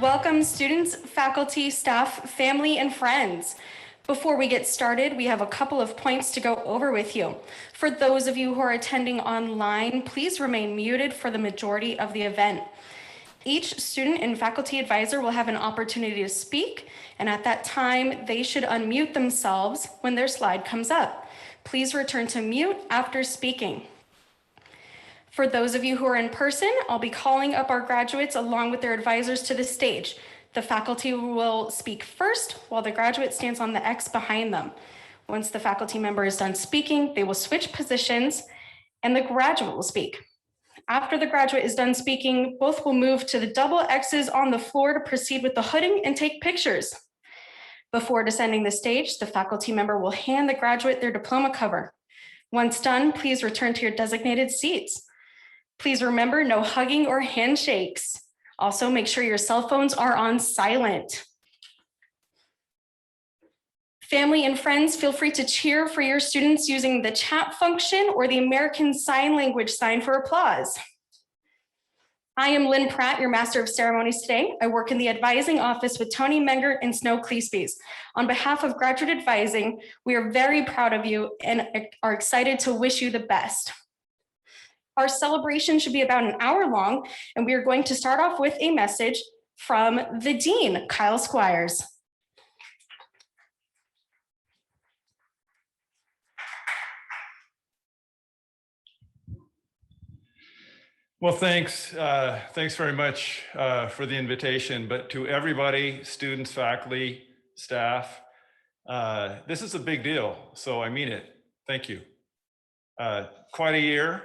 Welcome students, faculty, staff, family, and friends. Before we get started, we have a couple of points to go over with you. For those of you who are attending online, please remain muted for the majority of the event. Each student and faculty advisor will have an opportunity to speak, and at that time, they should unmute themselves when their slide comes up. Please return to mute after speaking. For those of you who are in person, I'll be calling up our graduates along with their advisors to the stage. The faculty will speak first while the graduate stands on the X behind them. Once the faculty member is done speaking, they will switch positions and the graduate will speak. After the graduate is done speaking, both will move to the double X's on the floor to proceed with the hooding and take pictures. Before descending the stage, the faculty member will hand the graduate their diploma cover. Once done, please return to your designated seats. Please remember no hugging or handshakes. Also, make sure your cell phones are on silent. Family and friends, feel free to cheer for your students using the chat function or the American Sign Language sign for applause. I am Lynn Pratt, your Master of Ceremonies today. I work in the advising office with Tony Menger and Snow Cleespies. On behalf of Graduate Advising, we are very proud of you and are excited to wish you the best. Our celebration should be about an hour long, and we are going to start off with a message from the Dean, Kyle Squires. Well, thanks very much for the invitation, but to everybody, students, faculty, staff, this is a big deal, so I mean it. Thank you. Quite a year.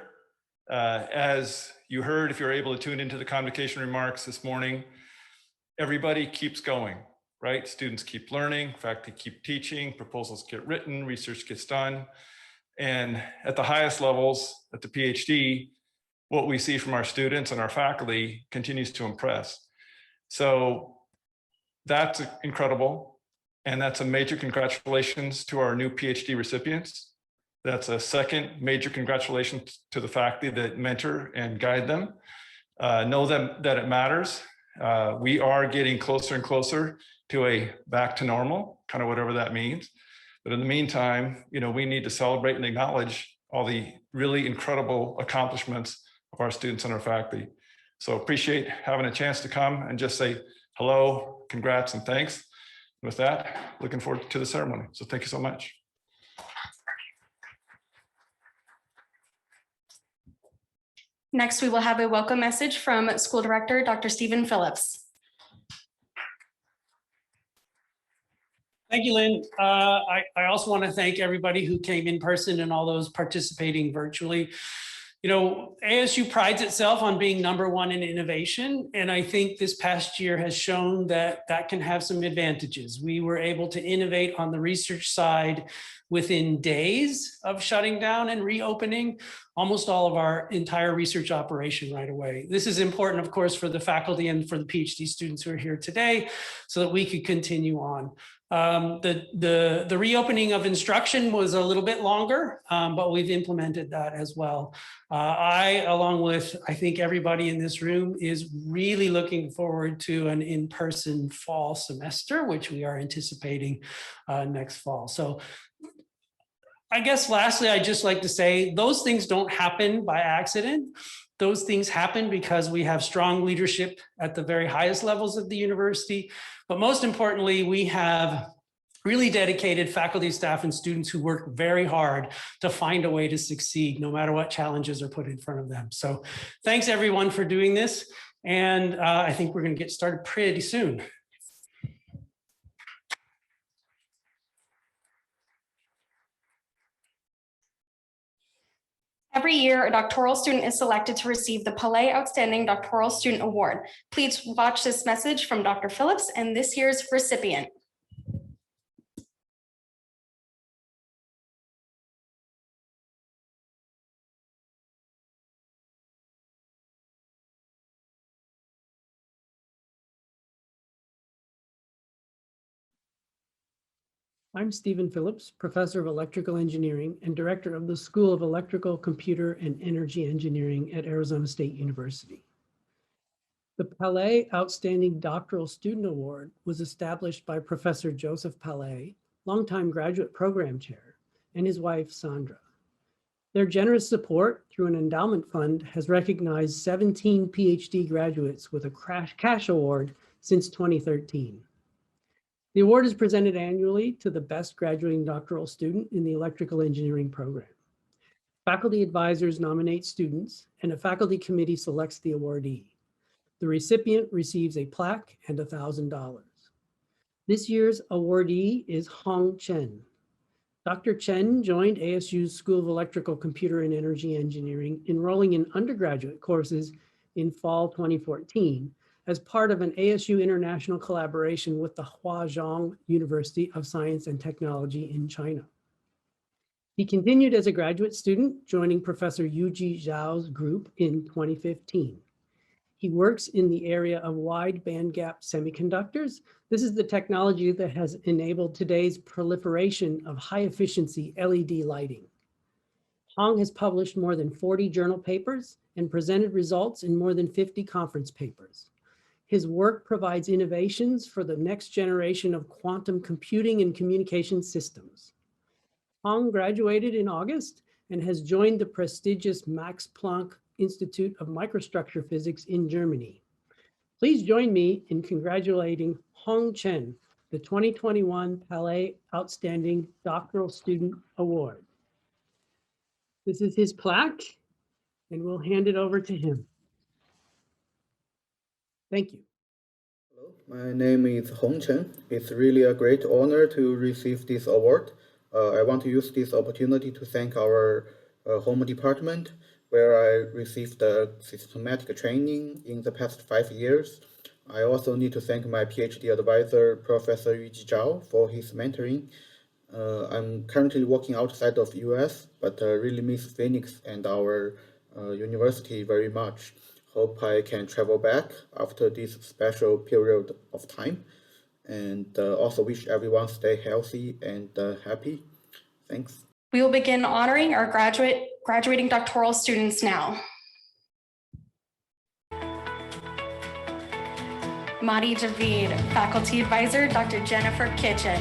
As you heard, if you're able to tune into the convocation remarks this morning, everybody keeps going, right? Students keep learning, faculty keep teaching, proposals get written, research gets done. And at the highest levels, at the PhD, what we see from our students and our faculty continues to impress. So that's incredible. And that's a major congratulations to our new PhD recipients. That's a second major congratulations to the faculty that mentor and guide them. Know that it matters. We are getting closer and closer to a back to normal, kind of whatever that means. But in the meantime, we need to celebrate and acknowledge all the really incredible accomplishments of our students and our faculty. So appreciate having a chance to come and just say hello, congrats, and thanks. With that, looking forward to the ceremony. So thank you so much. Next, we will have a welcome message from School Director, Dr. Stephen Phillips. Thank you, Lynn. I also want to thank everybody who came in person and all those participating virtually. ASU prides itself on being #1 in innovation, and I think this past year has shown that that can have some advantages. We were able to innovate on the research side within days of shutting down and reopening almost all of our entire research operation right away. This is important, of course, for the faculty and for the PhD students who are here today so that we could continue on. The reopening of instruction was a little bit longer, but we've implemented that as well. I, along with, I think everybody in this room, is really looking forward to an in-person fall semester, which we are anticipating next fall. So I guess lastly, I'd just like to say those things don't happen by accident. Those things happen because we have strong leadership at the very highest levels of the university. But most importantly, we have really dedicated faculty, staff, and students who work very hard to find a way to succeed, no matter what challenges are put in front of them. So thanks everyone for doing this. And I think we're going to get started pretty soon. Every year, a doctoral student is selected to receive the Palais Outstanding Doctoral Student Award. Please watch this message from Dr. Phillips and this year's recipient. I'm Stephen Phillips, Professor of Electrical Engineering and Director of the School of Electrical, Computer, and Energy Engineering at Arizona State University. The Palais Outstanding Doctoral Student Award was established by Professor Joseph Palais, longtime graduate program chair, and his wife, Sandra. Their generous support through an endowment fund has recognized 17 PhD graduates with a cash award since 2013. The award is presented annually to the best graduating doctoral student in the electrical engineering program. Faculty advisors nominate students, and a faculty committee selects the awardee. The recipient receives a plaque and $1,000. This year's awardee is Hong Chen. Dr. Chen joined ASU's School of Electrical, Computer, and Energy Engineering, enrolling in undergraduate courses in fall 2014 as part of an ASU international collaboration with the Huazhong University of Science and Technology in China. He continued as a graduate student, joining Professor Yuji Zhao's group in 2015. He works in the area of wide bandgap semiconductors. This is the technology that has enabled today's proliferation of high efficiency LED lighting. Hong has published more than 40 journal papers and presented results in more than 50 conference papers. His work provides innovations for the next generation of quantum computing and communication systems. Hong graduated in August and has joined the prestigious Max Planck Institute of Microstructure Physics in Germany. Please join me in congratulating Hong Chen, the 2021 Palais Outstanding Doctoral Student Award. This is his plaque, and we'll hand it over to him. Thank you. Hello, my name is Hong Chen. It's really a great honor to receive this award. I want to use this opportunity to thank our home department, where I received systematic training in the past 5 years. I also need to thank my PhD advisor, Professor Yuji Zhao, for his mentoring. I'm currently working outside of US, but really miss Phoenix and our university very much. Hope I can travel back after this special period of time, and also wish everyone stay healthy and happy. Thanks. We will begin honoring our graduating doctoral students now. Madi Javid, Faculty Advisor, Dr. Jennifer Kitchen.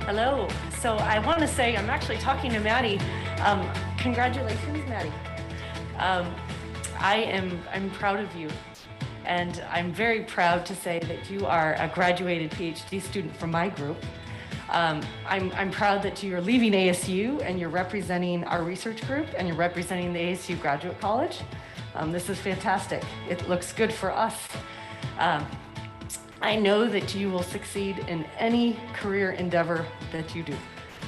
Hello. So I want to say I'm actually talking to Maddie. Congratulations, Maddie. I'm proud of you, and I'm very proud to say that you are a graduated PhD student from my group. I'm proud that you're leaving ASU and you're representing our research group and you're representing the ASU Graduate College. This is fantastic. It looks good for us. I know that you will succeed in any career endeavor that you do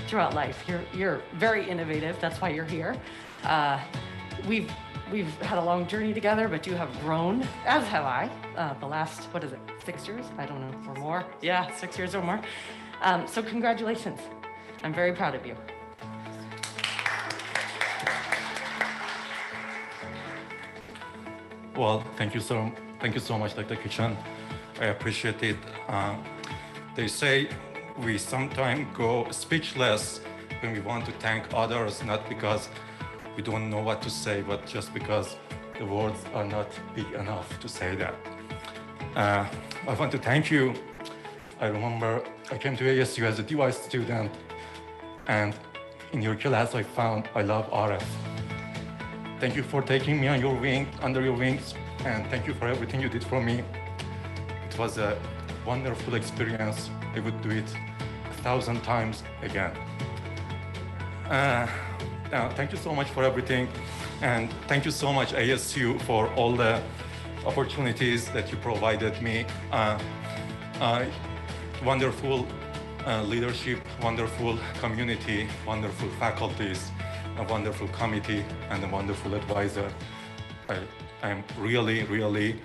throughout life. You're very innovative. That's why you're here. We've had a long journey together, but you have grown, as have I, the last, 6 years? I don't know, or more. Yeah, 6 years or more. So congratulations. I'm very proud of you. Well, thank you so much, Dr. Kitchen. I appreciate it. They say we sometimes go speechless when we want to thank others, not because we don't know what to say, but just because the words are not big enough to say that. I want to thank you. I remember I came to ASU as a DY student, and in your class I found I love RF. Thank you for taking me on your under your wings, and thank you for everything you did for me. It was a wonderful experience. I would do it 1,000 times again. Thank you so much for everything, and thank you so much ASU for all the opportunities that you provided me. Wonderful leadership, wonderful community, wonderful faculties, a wonderful committee, and a wonderful advisor. I'm really, really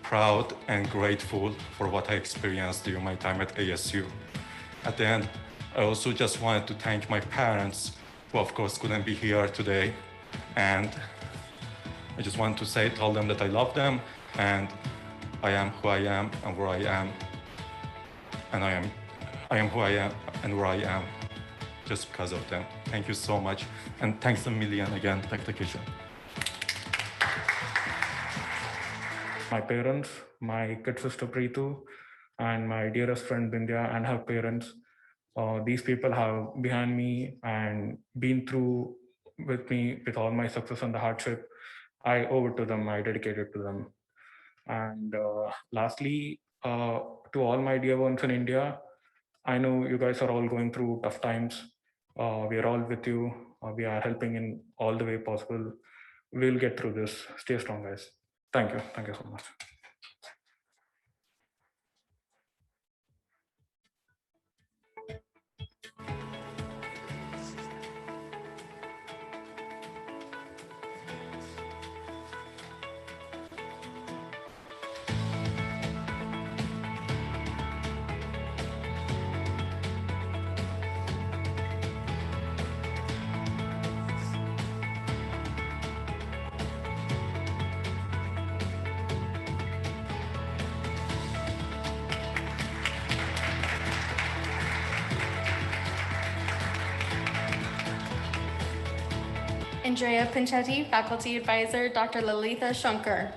proud and grateful for what I experienced during my time at ASU. At the end, I also just wanted to thank my parents who of course couldn't be here today. And I just want to tell them that I love them, and I am who I am and where I am. And I am who I am and where I am just because of them. Thank you so much. And thanks a million again, Dr. Kishan. My parents, my kid sister Preetu, and my dearest friend Bindya and her parents. These people have behind me and been through with me with all my success and the hardship. I owe it to them, I dedicate it to them. And lastly, to all my dear ones in India, I know you guys are all going through tough times. We are all with you. We are helping in all the way possible. We'll get through this. Stay strong, guys. Thank you. Thank you so much. Andrea Pinchetti, Faculty Advisor, Dr. Lalitha Shankar.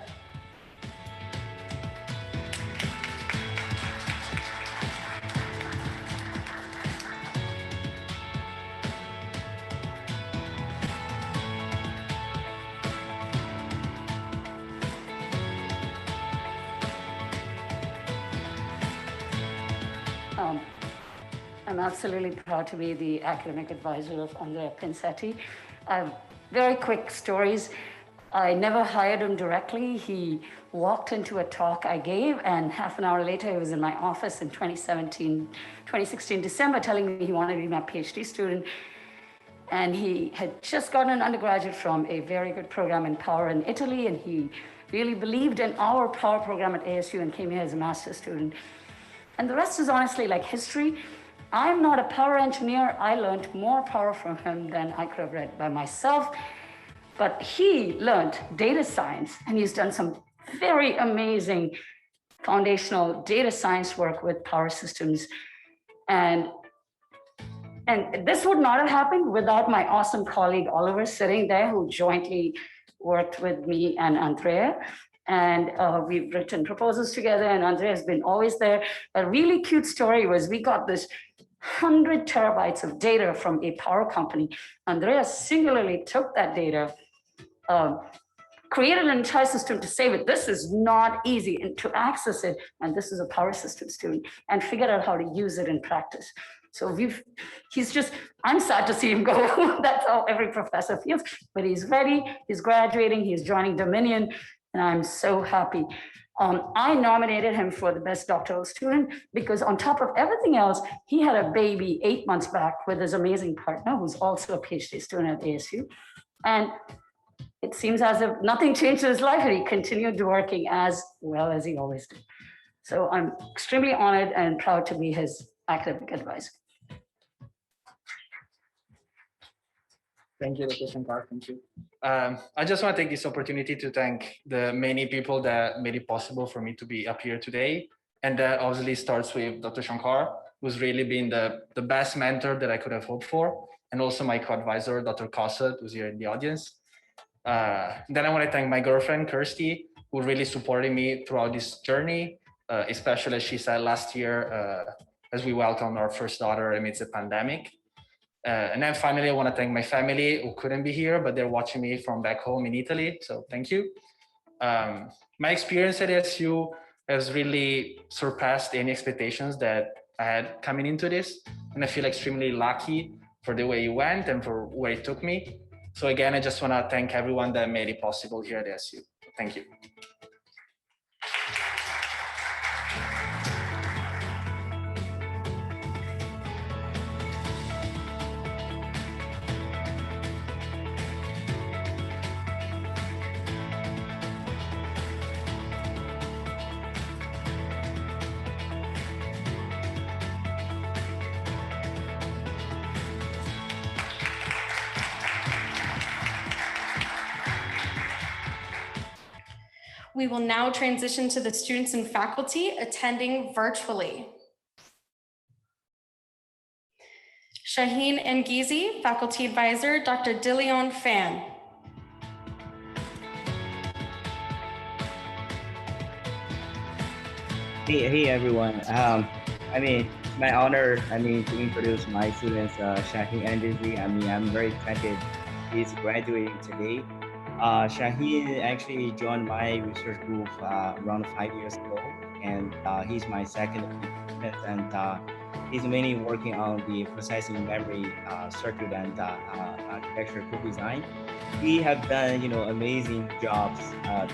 I'm absolutely proud to be the academic advisor of Andrea Pinchetti. Very quick stories. I never hired him directly. He walked into a talk I gave, and half an hour later, he was in my office in 2016 December, telling me he wanted to be my PhD student. And he had just gotten an undergraduate from a very good program in power in Italy, and he really believed in our power program at ASU and came here as a master's student. And the rest is honestly like history. I'm not a power engineer. I learned more power from him than I could have read by myself. But he learned data science, and he's done some very amazing foundational data science work with power systems. And this would not have happened without my awesome colleague, Oliver, sitting there, who jointly worked with me and Andrea. And we've written proposals together, and Andrea has been always there. A really cute story was we got this 100 terabytes of data from a power company. Andrea singularly took that data, created an entire system to save it. This is not easy and to access it. And this is a power system student, and figured out how to use it in practice. So I'm sad to see him go. That's how every professor feels, but he's ready, he's graduating, he's joining Dominion, and I'm so happy. I nominated him for the best doctoral student because on top of everything else, he had a baby 8 months back with his amazing partner, who's also a PhD student at ASU. And it seems as if nothing changed in his life, and he continued working as well as he always did. So I'm extremely honored and proud to be his academic advisor. Thank you, Dr. Shankar. Thank you. I just want to take this opportunity to thank the many people that made it possible for me to be up here today. And that obviously starts with Dr. Shankar, who's really been the best mentor that I could have hoped for. And also my co-advisor, Dr. Kossut, who's here in the audience. Then I want to thank my girlfriend, Kirsty, who really supported me throughout this journey, especially as she said last year, as we welcomed our first daughter amidst the pandemic. And then finally, I want to thank my family who couldn't be here, but they're watching me from back home in Italy. So thank you. My experience at ASU has really surpassed any expectations that I had coming into this. And I feel extremely lucky for the way it went and for where it took me. So again, I just want to thank everyone that made it possible here at ASU. Thank you. We will now transition to the students and faculty attending virtually. Shaheen Ngizi, Faculty Advisor, Dr. Dilion Fan. Hey everyone. It's my honor, to introduce my students, Shaheen Ngizi. I'm very excited he's graduating today. Shaheen actually joined my research group around 5 years ago, and he's my second student, and he's mainly working on the processing memory circuit and architecture co-design. He have done, amazing jobs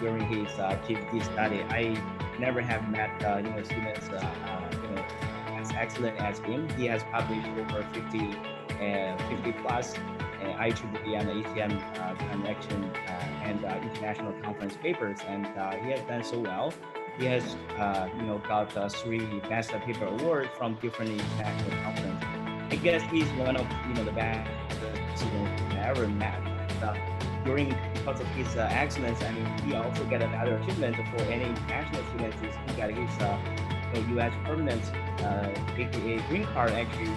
during his PhD study. I never have met, students, as excellent as him. He has published over 50 plus IEEE and ATM connection and international conference papers, and he has done so well. He has, got 3 best paper awards from different international conferences. I guess he's one of, the best students I ever met. Because of his excellence, he also get another achievement for any international students. He got his U.S. permanent, aka green card, actually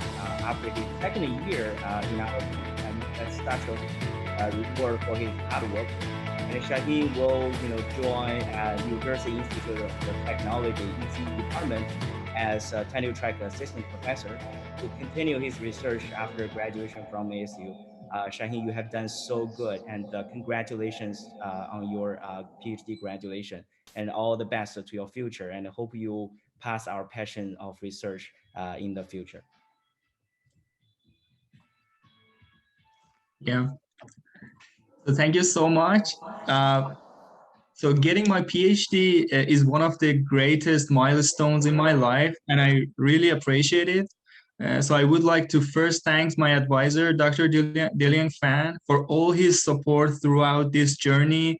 after his second year in our and that's such a reward for his hard work. And Shaheen will, join New Jersey Institute of Technology ECEE department as a tenure track assistant professor to continue his research after graduation from ASU. Shaheen, you have done so good, and congratulations on your PhD graduation, and all the best to your future, and I hope you pass our passion of research in the future. Yeah, so thank you so much. So getting my PhD is one of the greatest milestones in my life, and I really appreciate it. So I would like to first thank my advisor, Dr. Dilion Fan, for all his support throughout this journey.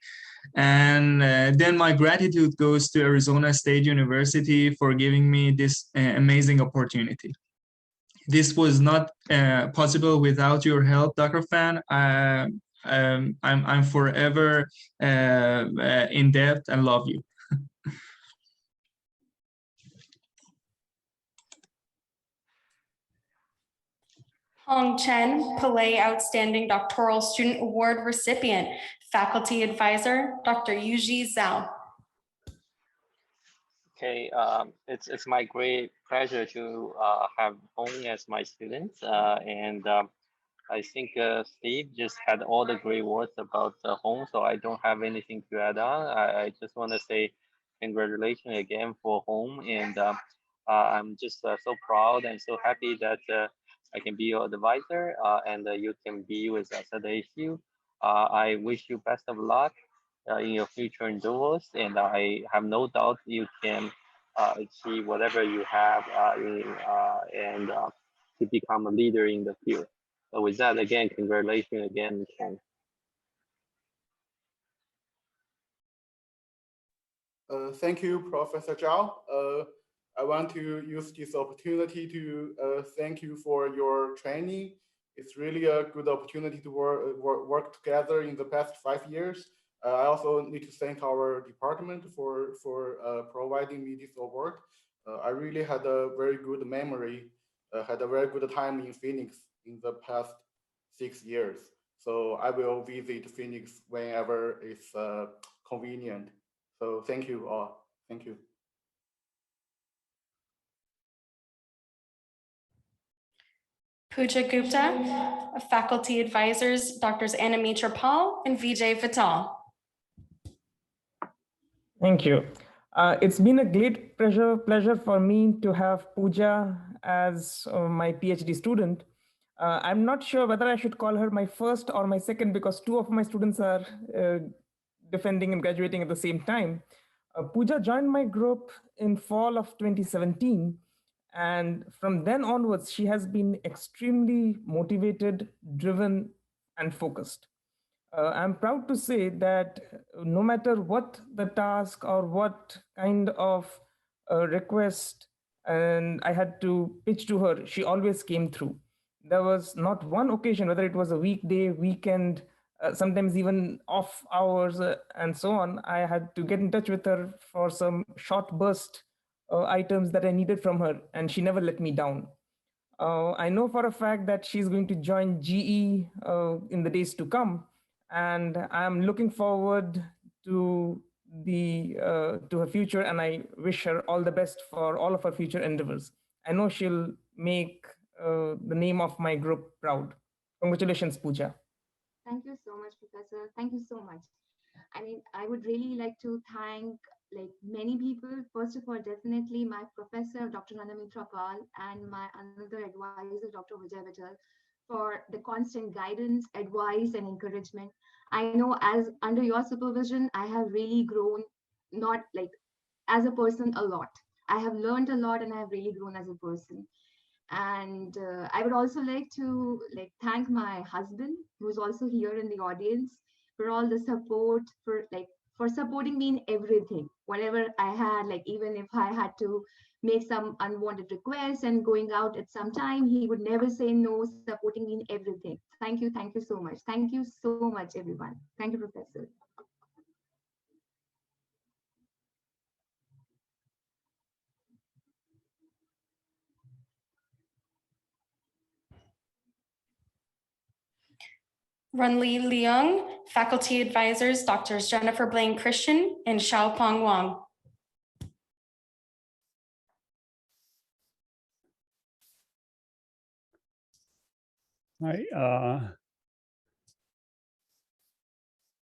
And then my gratitude goes to Arizona State University for giving me this amazing opportunity. This was not possible without your help, Dr. Fan. I'm forever in debt and love you. Hong Chen, Pillay Outstanding Doctoral Student Award recipient, Faculty Advisor, Dr. Yuji Zhao. Okay, it's my great pleasure to have Hong as my student, and I think Steve just had all the great words about Hong, so I don't have anything to add on. I just want to say congratulations again for Hong, and I'm just so proud and so happy that I can be your advisor and you can be with us at the ASU. I wish you best of luck in your future endeavors, and I have no doubt you can achieve whatever you have and to become a leader in the field. So with that, again, congratulations again, Ken. Thank you, Professor Zhao. I want to use this opportunity to thank you for your training. It's really a good opportunity to work together in the past 5 years. I also need to thank our department for providing me this award. I really had a very good memory, had a very good time in Phoenix in the past 6 years. So I will visit Phoenix whenever it's convenient. So thank you all. Thank you. Pooja Gupta, Faculty Advisors, Drs. Anamitra Paul and Vijay Vital. Thank you. It's been a great pleasure for me to have Pooja as my PhD student. I'm not sure whether I should call her my first or my second, because 2 of my students are defending and graduating at the same time. Pooja joined my group in fall of 2017. And from then onwards, she has been extremely motivated, driven, and focused. I'm proud to say that no matter what the task or what kind of request and I had to pitch to her, she always came through. There was not one occasion, whether it was a weekday, weekend, sometimes even off hours and so on, I had to get in touch with her for some short burst items that I needed from her, and she never let me down. I know for a fact that she's going to join GE in the days to come, and I'm looking forward to her future, and I wish her all the best for all of her future endeavors. I know she'll make the name of my group proud. Congratulations, Pooja. Thank you so much, Professor. Thank you so much. I mean, I would really like to thank many people. First of all, definitely my professor, Dr. Nanamitra Pal, and my another advisor, Dr. Vijay Vittal, for the constant guidance, advice, and encouragement. I know as under your supervision, I have really grown, not as a person a lot. I have learned a lot and I have really grown as a person. And I would also like to thank my husband, who's also here in the audience, for all the support, for supporting me in everything, whatever I had, even if I had to make some unwanted requests and going out at some time, he would never say no, supporting me in everything. Thank you so much. Thank you so much, everyone. Thank you, Professor. Runli Leung, faculty advisors, Drs. Jennifer Blaine Christian and Xiaopeng Wang.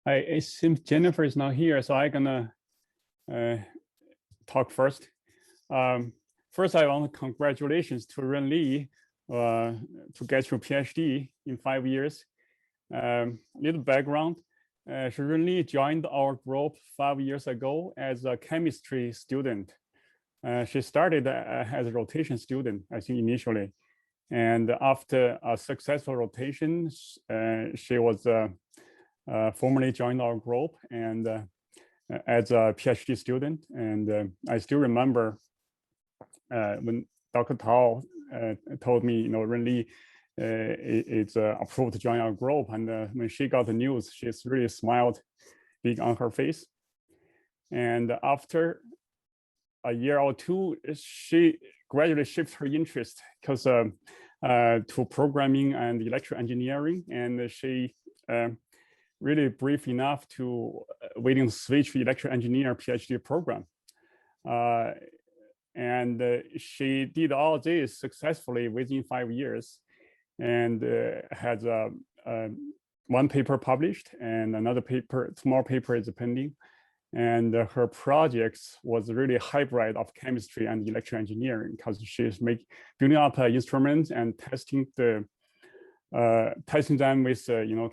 Hi, it seems Jennifer is not here, so I'm gonna talk first. First, I want to congratulations to Runli to get your PhD in 5 years. Little background, Runli joined our group 5 years ago as a chemistry student. She started as a rotation student, I think, initially. And after a successful rotation, she was formally joined our group and as a PhD student. And I still remember when Dr. Tao told me, Runli is approved to join our group. And when she got the news, she's really smiled big on her face. And after a year or two, she gradually shifted her interest to programming and electrical engineering. And she really brave enough to waiting to switch to electrical engineer PhD program. And she did all this successfully within 5 years, and has one paper published and another paper, small paper is pending. And her projects was really hybrid of chemistry and electrical engineering, because she's building up instruments and testing them with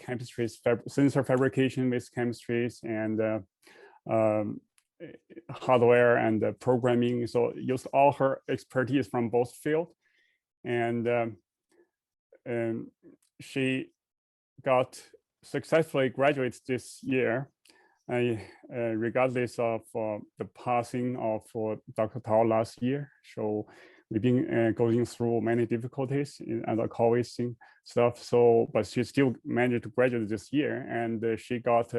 chemistries, sensor fabrication with chemistries and hardware and programming. So used all her expertise from both fields, and she got successfully graduated this year, regardless of the passing of Dr. Tao last year. So we've been going through many difficulties and the COVID stuff. So, but she still managed to graduate this year, and she got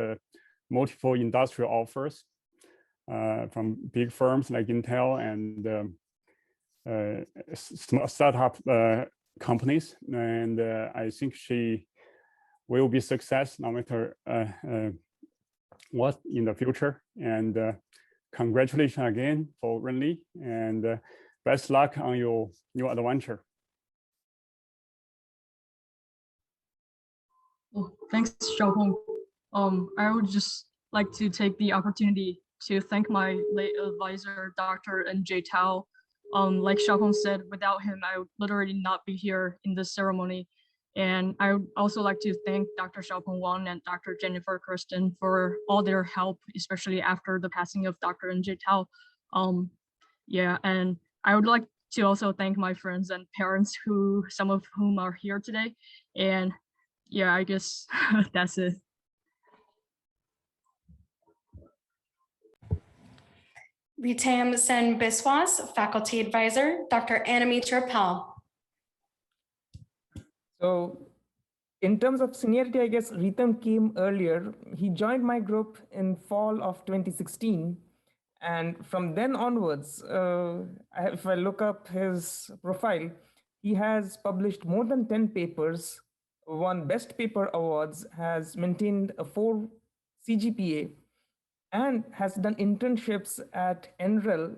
multiple industrial offers from big firms like Intel and startup companies. And I think she will be success no matter what in the future. And congratulations again for Runli, and best luck on your new adventure. Well, thanks, Xiaopeng. I would just like to take the opportunity to thank my late advisor, Dr. N.J. Tao. Like Xiaopeng said, without him, I would literally not be here in this ceremony. And I would also like to thank Dr. Xiaopeng Wang and Dr. Jennifer Kirsten for all their help, especially after the passing of Dr. N.J. Tao. Yeah, and I would like to also thank my friends and parents, some of whom are here today. And yeah, I guess that's it. Litam Sen Biswas, faculty advisor, Dr. Anamitra Pal. So in terms of seniority, I guess Rhythm came earlier. He joined my group in fall of 2016. And from then onwards, if I look up his profile, he has published more than 10 papers, won Best Paper Awards, has maintained a 4 CGPA, and has done internships at NREL.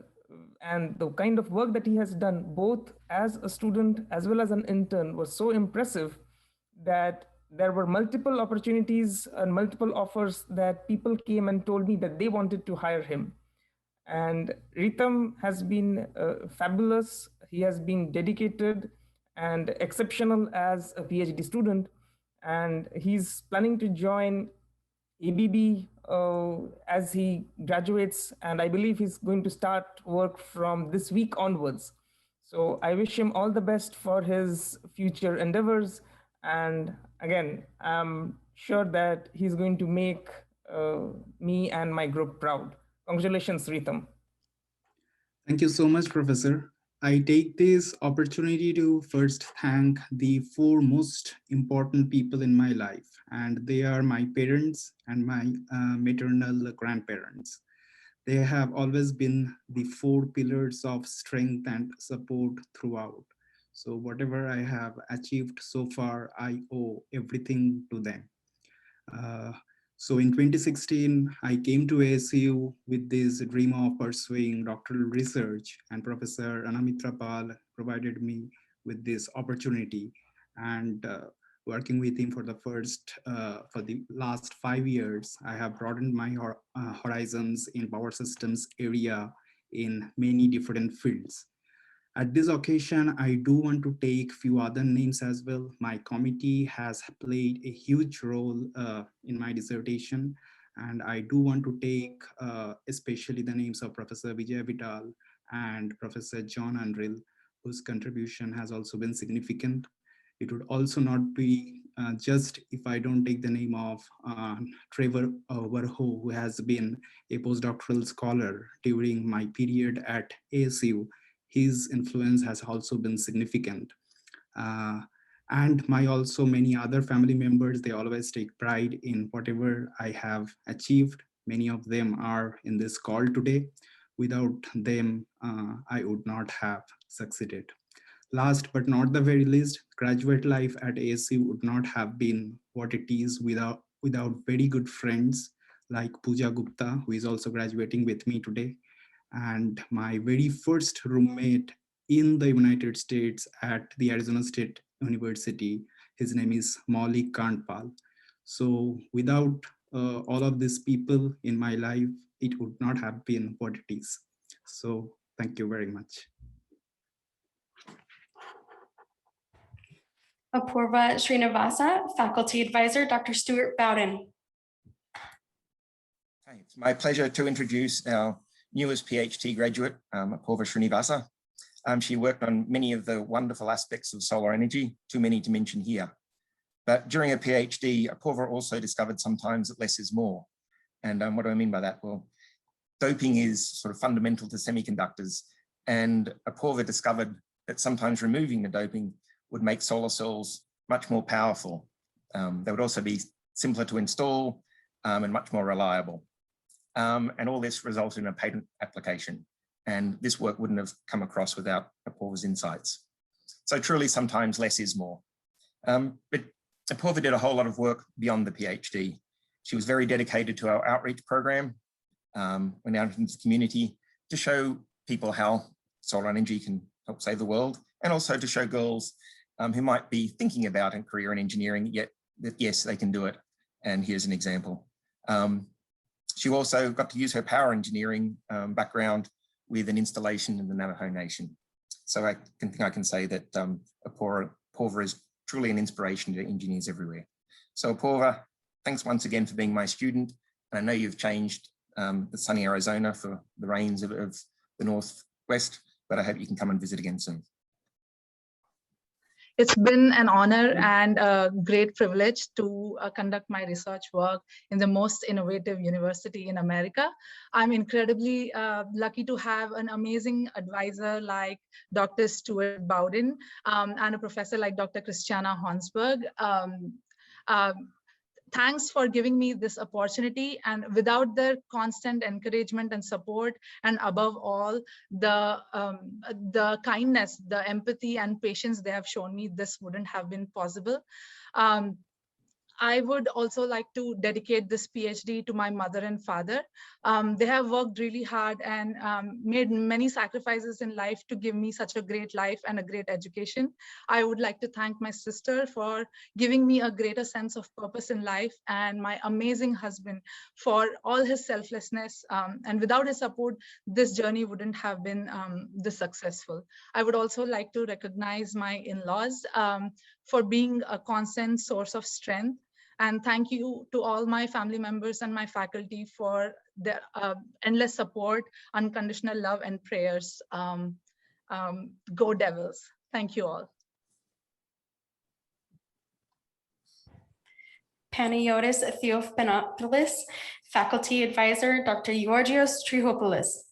And the kind of work that he has done, both as a student as well as an intern, was so impressive that there were multiple opportunities and multiple offers that people came and told me that they wanted to hire him. And Rhythm has been fabulous. He has been dedicated and exceptional as a PhD student. And he's planning to join ABB as he graduates. And I believe he's going to start work from this week onwards. So I wish him all the best for his future endeavors. And again, I'm sure that he's going to make me and my group proud. Congratulations, Rhythm. Thank you so much, Professor. I take this opportunity to first thank the 4 most important people in my life, and they are my parents and my maternal grandparents. They have always been the 4 pillars of strength and support throughout. So whatever I have achieved so far, I owe everything to them. So in 2016, I came to ASU with this dream of pursuing doctoral research, and Professor Anamitra Pal provided me with this opportunity. And working with him for the last 5 years, I have broadened my horizons in power systems area in many different fields. At this occasion, I do want to take few other names as well. My committee has played a huge role in my dissertation, and I do want to take especially the names of Professor Vijay Vital and Professor John Unrill, whose contribution has also been significant. It would also not be just if I don't take the name of Trevor Verho, who has been a postdoctoral scholar during my period at ASU. His influence has also been significant. And my also many other family members, they always take pride in whatever I have achieved. Many of them are in this call today. Without them, I would not have succeeded. Last but not the very least, graduate life at ASU would not have been what it is without very good friends like Pooja Gupta, who is also graduating with me today, and my very first roommate in the United States at the Arizona State University. His name is Maulik Kantpal. So without all of these people in my life, it would not have been what it is. So thank you very much. Apurva Srinivasa, Faculty Advisor, Dr. Stuart Bowden. Hi, it's my pleasure to introduce our newest PhD graduate, Apurva Srinivasa. She worked on many of the wonderful aspects of solar energy, too many to mention here. But during her PhD, Apurva also discovered sometimes that less is more. And what do I mean by that? Well, doping is sort of fundamental to semiconductors. And Apurva discovered that sometimes removing the doping would make solar cells much more powerful. They would also be simpler to install and much more reliable. And all this resulted in a patent application. And this work wouldn't have come across without Apurva's insights. So truly, sometimes less is more. But Apurva did a whole lot of work beyond the PhD. She was very dedicated to our outreach program, went out into the community to show people how solar energy can help save the world, and also to show girls who might be thinking about a career in engineering, yet that yes, they can do it. And here's an example. She also got to use her power engineering background with an installation in the Navajo Nation. So I think I can say that Apurva is truly an inspiration to engineers everywhere. So Apurva, thanks once again for being my student. And I know you've changed the sunny Arizona for the rains of the Northwest, but I hope you can come and visit again soon. It's been an honor and a great privilege to conduct my research work in the most innovative university in America. I'm incredibly lucky to have an amazing advisor like Dr. Stuart Bowden and a professor like Dr. Christiana Honsberg. Thanks for giving me this opportunity, and without their constant encouragement and support, and above all, the kindness, the empathy and patience they have shown me, this wouldn't have been possible. I would also like to dedicate this PhD to my mother and father. They have worked really hard and made many sacrifices in life to give me such a great life and a great education. I would like to thank my sister for giving me a greater sense of purpose in life, and my amazing husband for all his selflessness. And without his support, this journey wouldn't have been this successful. I would also like to recognize my in-laws for being a constant source of strength. And thank you to all my family members and my faculty for their endless support, unconditional love, and prayers. Go Devils. Thank you all. Panagiotis Theophanopoulos, Faculty Advisor, Dr. Georgios Trihopoulos.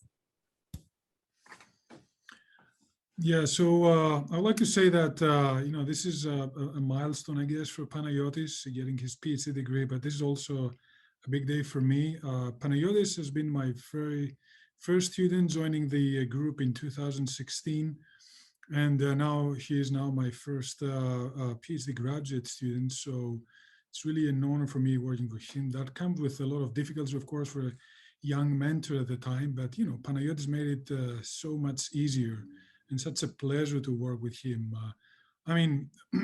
Yeah, so I'd like to say that, this is a milestone, I guess, for Panagiotis getting his PhD degree, but this is also a big day for me. Panagiotis has been my very first student joining the group in 2016. And now he is now my first PhD graduate student. So it's really an honor for me working with him. That comes with a lot of difficulties, of course, for a young mentor at the time, but, Panagiotis made it so much easier. And such a pleasure to work with him.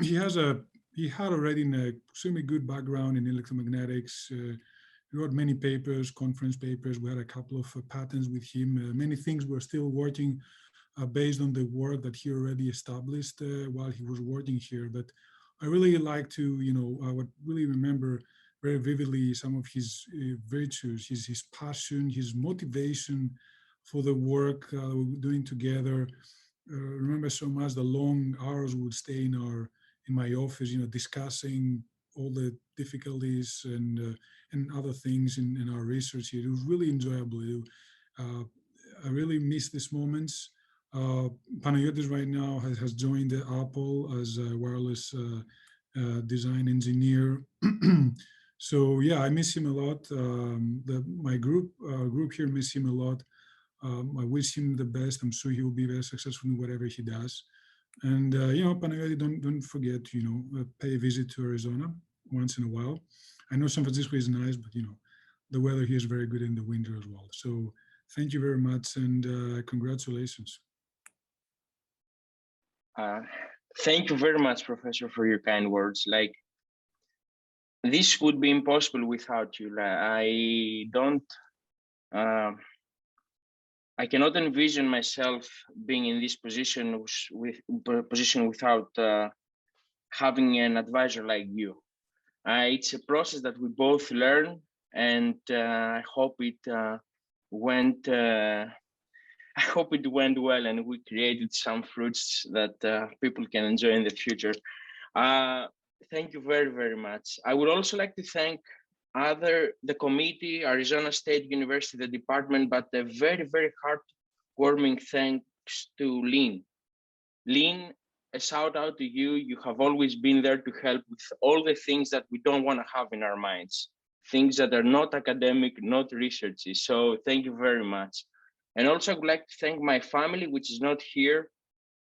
He had already an extremely good background in electromagnetics. He wrote many papers, conference papers. We had a couple of patents with him. Many things we're still working based on the work that he already established while he was working here. But I really like to, I would really remember very vividly some of his virtues, his passion, his motivation for the work we're doing together. Remember so much the long hours we would stay in my office, discussing all the difficulties and other things in our research here. It was really enjoyable. I really miss these moments. Panagiotis right now has joined Apple as a wireless design engineer. So yeah, I miss him a lot. My group here miss him a lot. I wish him the best. I'm sure he will be very successful in whatever he does. And, Panagiotis, don't forget, pay a visit to Arizona once in a while. I know San Francisco is nice, but, the weather here is very good in the winter as well. So thank you very much, and congratulations. Thank you very much, Professor, for your kind words. This would be impossible without you. I cannot envision myself being in this position without having an advisor like you. It's a process that we both learn, and I hope it went well, and we created some fruits that people can enjoy in the future. Thank you very, very much. I would also like to thank the committee, Arizona State University, the department, but a very, very heartwarming thanks to Lynn. Lynn, a shout out to you. You have always been there to help with all the things that we don't want to have in our minds, things that are not academic, not researchy. So thank you very much. And also I would like to thank my family, which is not here,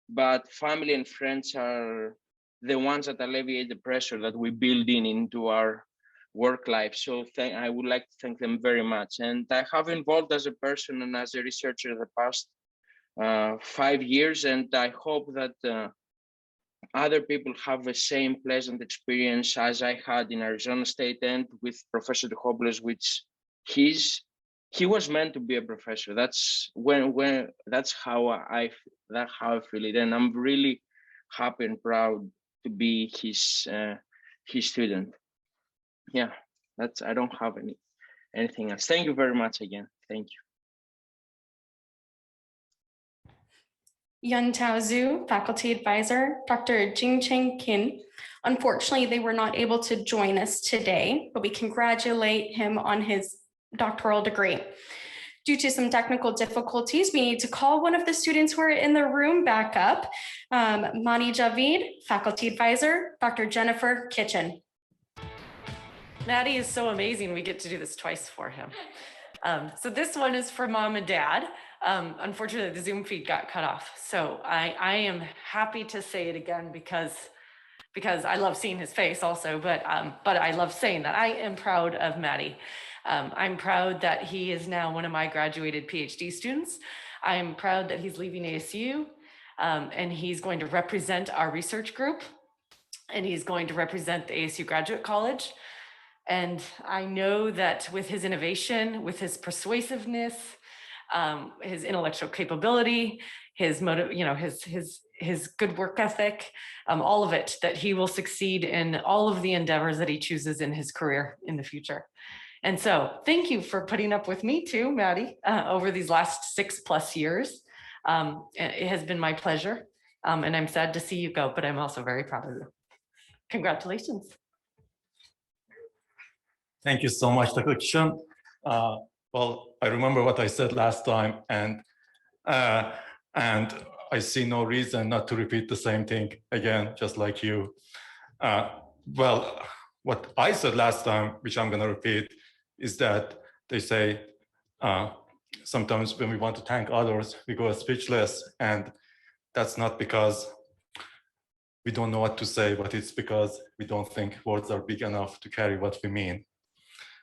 but family and friends are the ones that alleviate the pressure that we build into our work life. So I would like to thank them very much. And I have involved as a person and as a researcher the past 5 years, and I hope that other people have the same pleasant experience as I had in Arizona State and with Professor Trihopoulos, which he was meant to be a professor. That's how I feel it, and I'm really happy and proud to be his student. Yeah, I don't have anything else. Thank you very much again. Thank you. Yun Tao Zhu, Faculty Advisor, Dr. Jingcheng Qin. Unfortunately, they were not able to join us today, but we congratulate him on his doctoral degree. Due to some technical difficulties, we need to call one of the students who are in the room back up. Mani Javid, Faculty Advisor, Dr. Jennifer Kitchen. Maddie is so amazing. We get to do this twice for him. So this one is for mom and dad. Unfortunately, the Zoom feed got cut off. So I am happy to say it again because I love seeing his face also, but I love saying that. I am proud of Maddie. I'm proud that he is now one of my graduated PhD students. I'm proud that he's leaving ASU and he's going to represent our research group and he's going to represent the ASU Graduate College. And I know that with his innovation, with his persuasiveness, his intellectual capability, his motive, his good work ethic, all of it, that he will succeed in all of the endeavors that he chooses in his career in the future. And so thank you for putting up with me too, Maddie, over these last 6+ years. It has been my pleasure. And I'm sad to see you go, but I'm also very proud of you. Congratulations. Thank you so much, Dr. Kishan. Well, I remember what I said last time, and I see no reason not to repeat the same thing again, just like you. Well, what I said last time, which I'm going to repeat, is that they say sometimes when we want to thank others, we go speechless, and that's not because we don't know what to say, but it's because we don't think words are big enough to carry what we mean.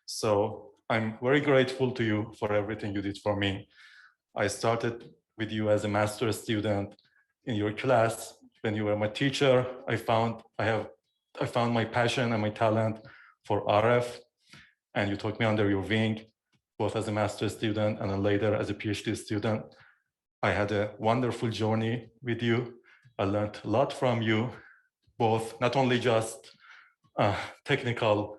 So I'm very grateful to you for everything you did for me. I started with you as a master's student in your class. When you were my teacher, I found my passion and my talent for RF, and you took me under your wing, both as a master's student and then later as a PhD student. I had a wonderful journey with you. I learned a lot from you, both not only just technical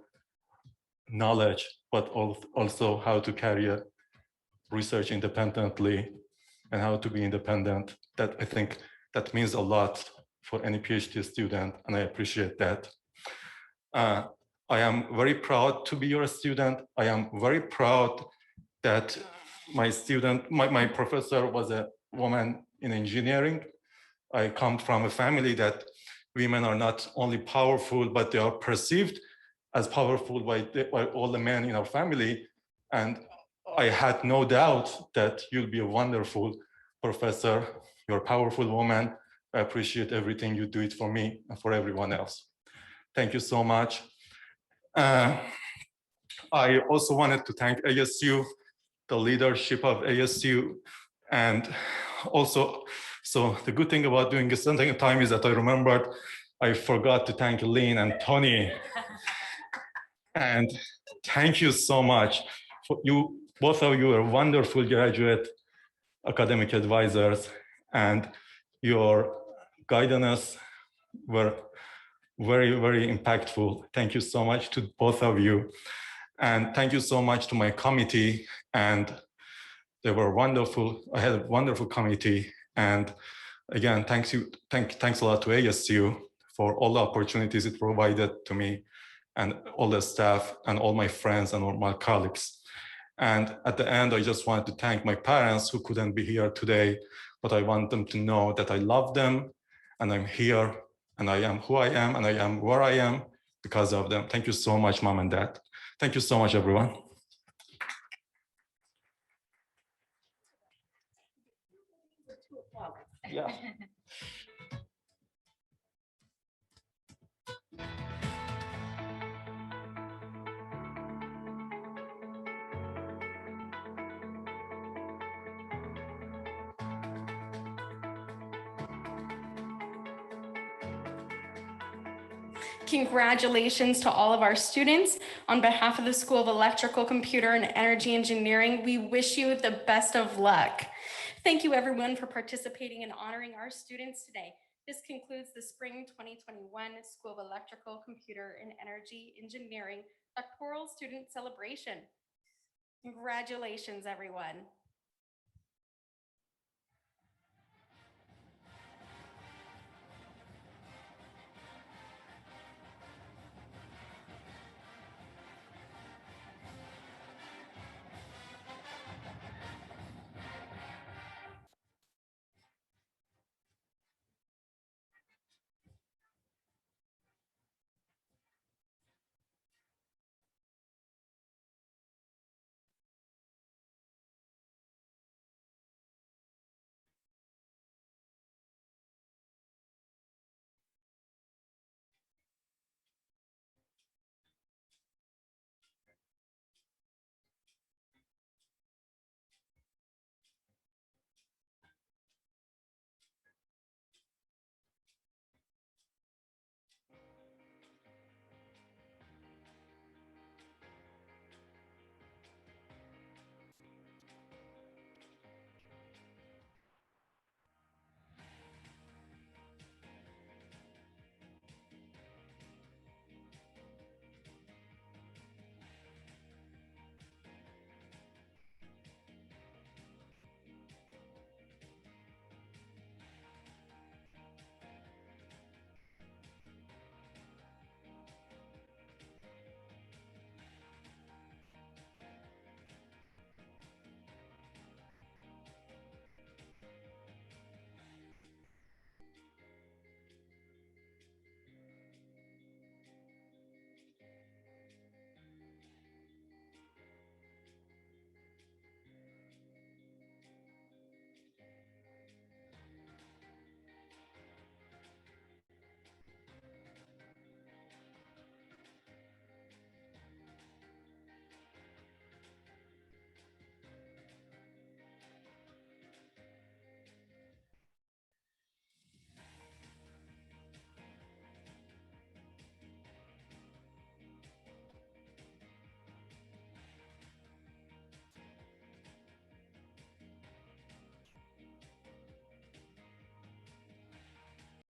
knowledge, but also how to carry a research independently and how to be independent. That I think that means a lot for any PhD student, and I appreciate that. I am very proud to be your student. I am very proud that my professor was a woman in engineering. I come from a family that women are not only powerful, but they are perceived as powerful by all the men in our family. And I had no doubt that you'll be a wonderful professor. You're a powerful woman. I appreciate everything you do it for me and for everyone else. Thank you so much. I also wanted to thank ASU, the leadership of ASU, and also, so the good thing about doing this second time is that I remembered I forgot to thank Lynn and Tony. And thank you so much. You, both of you are wonderful graduate academic advisors, and your guidance were very, very impactful. Thank you so much to both of you. And thank you so much to my committee. And they were wonderful. I had a wonderful committee. And again, thanks a lot to ASU for all the opportunities it provided to me and all the staff and all my friends and all my colleagues. And at the end, I just wanted to thank my parents who couldn't be here today, but I want them to know that I love them and I'm here and I am who I am and I am where I am because of them. Thank you so much, Mom and Dad. Thank you so much, everyone. Yeah. Congratulations to all of our students. On behalf of the School of Electrical, Computer, and Energy Engineering, we wish you the best of luck. Thank you everyone for participating and honoring our students today. This concludes the Spring 2021 School of Electrical, Computer, and Energy Engineering Doctoral Student Celebration. Congratulations, everyone.